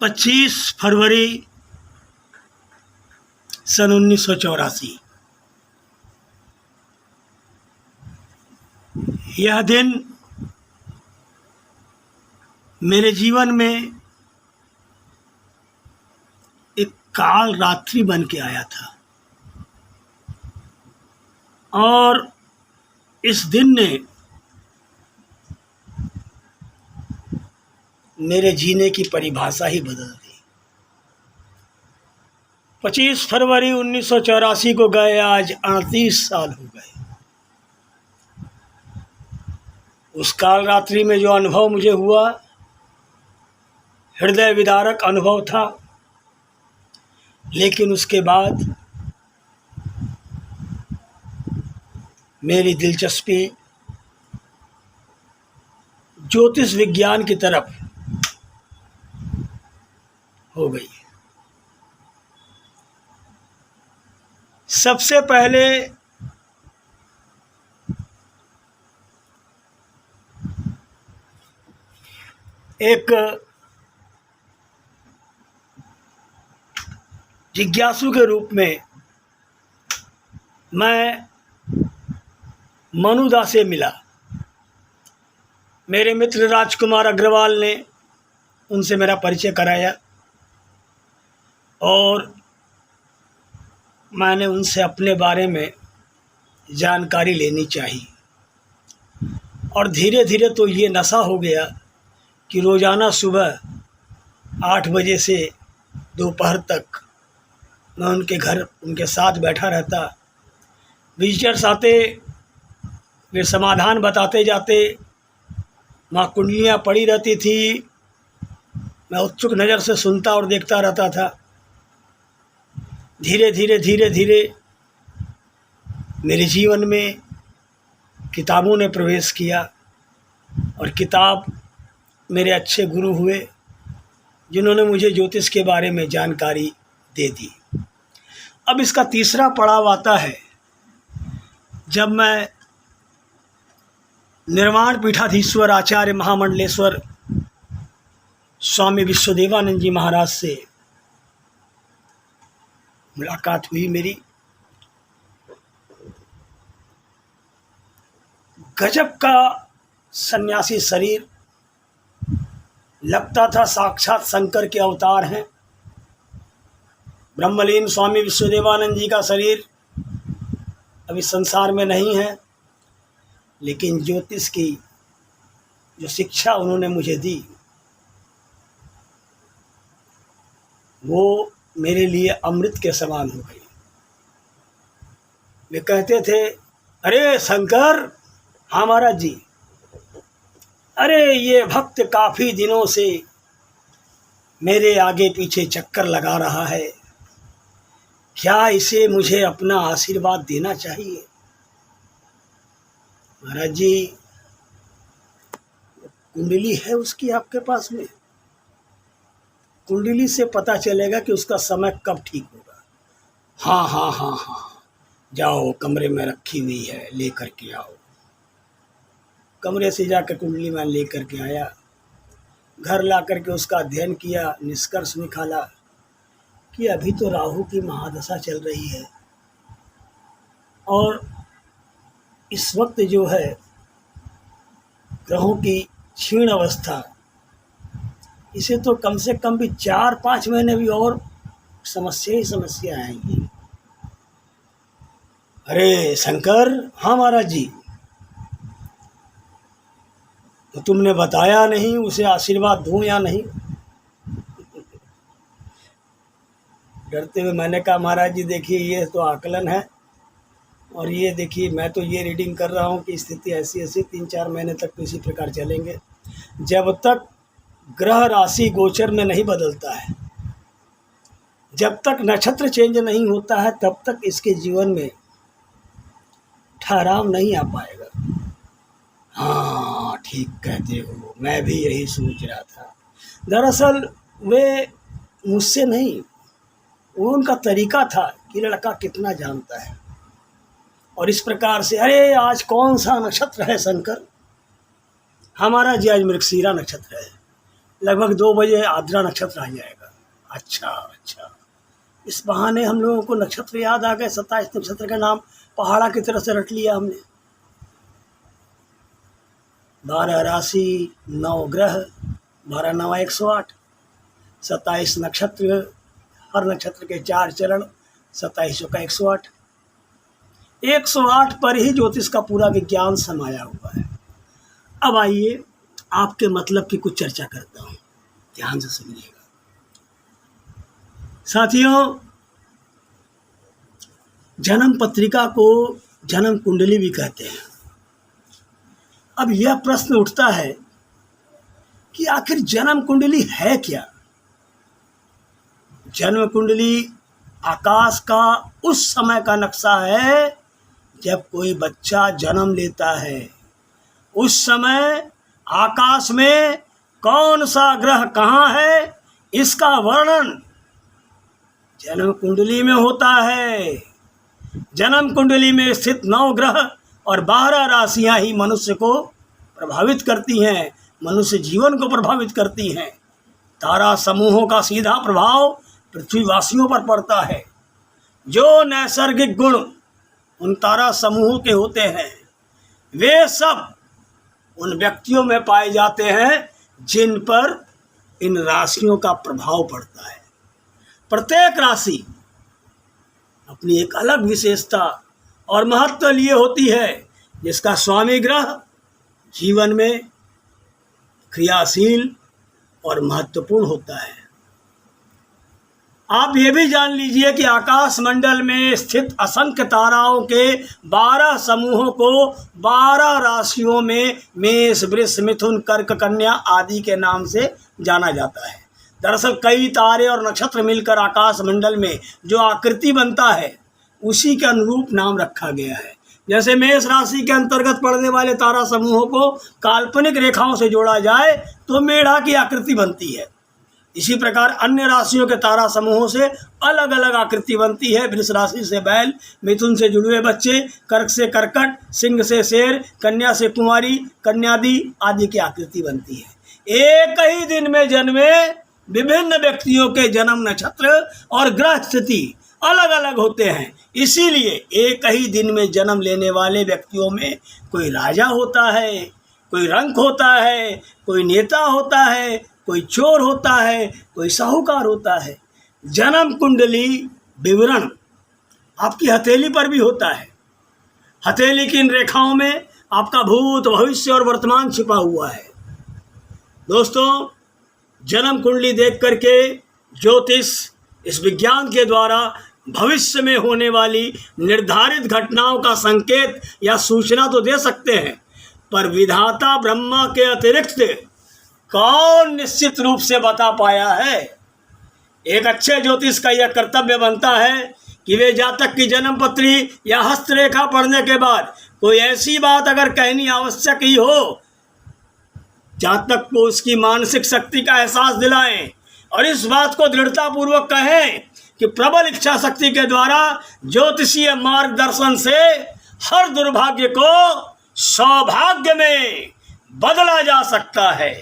25 फरवरी सन 1984। यह दिन मेरे जीवन में एक काल रात्रि बन के आया था और इस दिन ने मेरे जीने की परिभाषा ही बदल दी। 25 फरवरी 1984 को गए आज 38 साल हो गए। उस काल रात्रि में जो अनुभव मुझे हुआ, हृदय विदारक अनुभव था, लेकिन उसके बाद मेरी दिलचस्पी ज्योतिष विज्ञान की तरफ हो गई। सबसे पहले एक जिज्ञासु के रूप में मैं मनुदा से मिला। मेरे मित्र राजकुमार अग्रवाल ने उनसे मेरा परिचय कराया और मैंने उनसे अपने बारे में जानकारी लेनी चाहिए। और धीरे धीरे तो ये नशा हो गया कि रोज़ाना सुबह 8 बजे से दोपहर तक मैं उनके घर उनके साथ बैठा रहता। विजिटर्स आते, वे समाधान बताते जाते, वहाँ कुंडलियाँ पड़ी रहती थी, मैं उत्सुक नज़र से सुनता और देखता रहता था। धीरे धीरे मेरे जीवन में किताबों ने प्रवेश किया और किताब मेरे अच्छे गुरु हुए, जिन्होंने मुझे ज्योतिष के बारे में जानकारी दे दी। अब इसका तीसरा पड़ाव आता है जब मैं निर्वाण पीठाधीश्वर आचार्य महामंडलेश्वर स्वामी विश्वदेवानंद जी महाराज से मुलाकात हुई मेरी। गजब का सन्यासी शरीर, लगता था साक्षात शंकर के अवतार हैं। ब्रह्मलीन स्वामी विश्वदेवानंद जी का शरीर अभी संसार में नहीं है, लेकिन ज्योतिष की जो शिक्षा उन्होंने मुझे दी वो मेरे लिए अमृत के समान हो गई। वे कहते थे, अरे शंकर, हाँ महाराज जी, अरे ये भक्त काफ़ी दिनों से मेरे आगे पीछे चक्कर लगा रहा है, क्या इसे मुझे अपना आशीर्वाद देना चाहिए? महाराज जी, कुंडली है उसकी आपके पास में, कुंडली से पता चलेगा कि उसका समय कब ठीक होगा। हाँ हाँ हाँ हाँ, जाओ कमरे में रखी हुई है, लेकर के आओ। कमरे से जाकर कुंडली मैं लेकर के आया, घर ला कर के उसका अध्ययन किया, निष्कर्ष निकाला कि अभी तो राहु की महादशा चल रही है और इस वक्त जो है ग्रहों की क्षीण अवस्था, इसे तो कम से कम भी 4-5 महीने भी और समस्या ही समस्या आएंगी। अरे शंकर, हाँ महाराज जी, तो तुमने बताया नहीं, उसे आशीर्वाद दूं या नहीं? डरते हुए मैंने कहा, महाराज जी देखिए, ये तो आकलन है और ये देखिए मैं तो ये रीडिंग कर रहा हूँ कि स्थिति ऐसी ऐसी 3-4 महीने तक तो इसी प्रकार चलेंगे। जब तक ग्रह राशि गोचर में नहीं बदलता है, जब तक नक्षत्र चेंज नहीं होता है, तब तक इसके जीवन में ठहराव नहीं आ पाएगा। हाँ ठीक कहते हो, मैं भी यही सोच रहा था। दरअसल वे मुझसे नहीं, वो उनका तरीका था कि लड़का कितना जानता है। और इस प्रकार से, अरे आज कौन सा नक्षत्र है शंकर? हमारा जी आज मृगशीरा नक्षत्र है। लगभग 2 बजे आर्द्रा नक्षत्र आ जाएगा। अच्छा, इस बहाने हम लोगों को नक्षत्र याद आ गए। 27 नक्षत्र का नाम पहाड़ा की तरह से रट लिया हमने। 12 राशि, 9 ग्रह, 12 9 108, 27 नक्षत्र, हर नक्षत्र के 4 चरण, 27 का 108। 108 पर ही ज्योतिष का पूरा विज्ञान समाया हुआ है। अब आइए आपके मतलब की कुछ चर्चा करता हूँ, ध्यान से सुनिएगा। साथियों, जन्म पत्रिका को जन्म कुंडली भी कहते हैं। अब यह प्रश्न उठता है कि आखिर जन्म कुंडली है क्या? जन्म कुंडली आकाश का उस समय का नक्शा है जब कोई बच्चा जन्म लेता है। उस समय आकाश में कौन सा ग्रह कहाँ है, इसका वर्णन जन्म कुंडली में होता है। जन्म कुंडली में स्थित 9 ग्रह और 12 राशियां ही मनुष्य को प्रभावित करती हैं, मनुष्य जीवन को प्रभावित करती हैं। तारा समूहों का सीधा प्रभाव पृथ्वीवासियों पर पड़ता है। जो नैसर्गिक गुण उन तारा समूहों के होते हैं, वे सब उन व्यक्तियों में पाए जाते हैं जिन पर इन राशियों का प्रभाव पड़ता है। प्रत्येक राशि अपनी एक अलग विशेषता और महत्व लिए होती है, जिसका स्वामी ग्रह जीवन में क्रियाशील और महत्वपूर्ण होता है। आप ये भी जान लीजिए कि आकाश मंडल में स्थित असंख्य ताराओं के 12 समूहों को 12 राशियों में मेष, वृष, मिथुन, कर्क, कन्या आदि के नाम से जाना जाता है। दरअसल कई तारे और नक्षत्र मिलकर आकाश मंडल में जो आकृति बनता है, उसी के अनुरूप नाम रखा गया है। जैसे मेष राशि के अंतर्गत पड़ने वाले तारा समूहों को काल्पनिक रेखाओं से जोड़ा जाए तो मेढ़ा की आकृति बनती है। इसी प्रकार अन्य राशियों के तारा समूहों से अलग अलग आकृति बनती है। वृष राशि से बैल, मिथुन से जुड़वे बच्चे, कर्क से करकट, सिंह से शेर, कन्या से कुंवारी, कन्यादि आदि की आकृति बनती है। एक ही दिन में जन्मे विभिन्न व्यक्तियों के जन्म नक्षत्र और ग्रह स्थिति अलग अलग होते हैं। इसीलिए एक ही दिन में जन्म लेने वाले व्यक्तियों में कोई राजा होता है, कोई रंक होता है, कोई नेता होता है, कोई चोर होता है, कोई साहूकार होता है। जन्म कुंडली विवरण आपकी हथेली पर भी होता है। हथेली की इन रेखाओं में आपका भूत, भविष्य और वर्तमान छिपा हुआ है। दोस्तों, जन्म कुंडली देख करके ज्योतिष इस विज्ञान के द्वारा भविष्य में होने वाली निर्धारित घटनाओं का संकेत या सूचना तो दे सकते हैं, पर विधाता ब्रह्मा के अतिरिक्त कौन निश्चित रूप से बता पाया है? एक अच्छे ज्योतिष का यह कर्तव्य बनता है कि वे जातक की जन्म पत्री या हस्तरेखा पढ़ने के बाद कोई ऐसी बात अगर कहनी आवश्यक ही हो, जातक को उसकी मानसिक शक्ति का एहसास दिलाएं और इस बात को दृढ़तापूर्वक कहें कि प्रबल इच्छा शक्ति के द्वारा ज्योतिषीय मार्गदर्शन से हर दुर्भाग्य को सौभाग्य में बदला जा सकता है।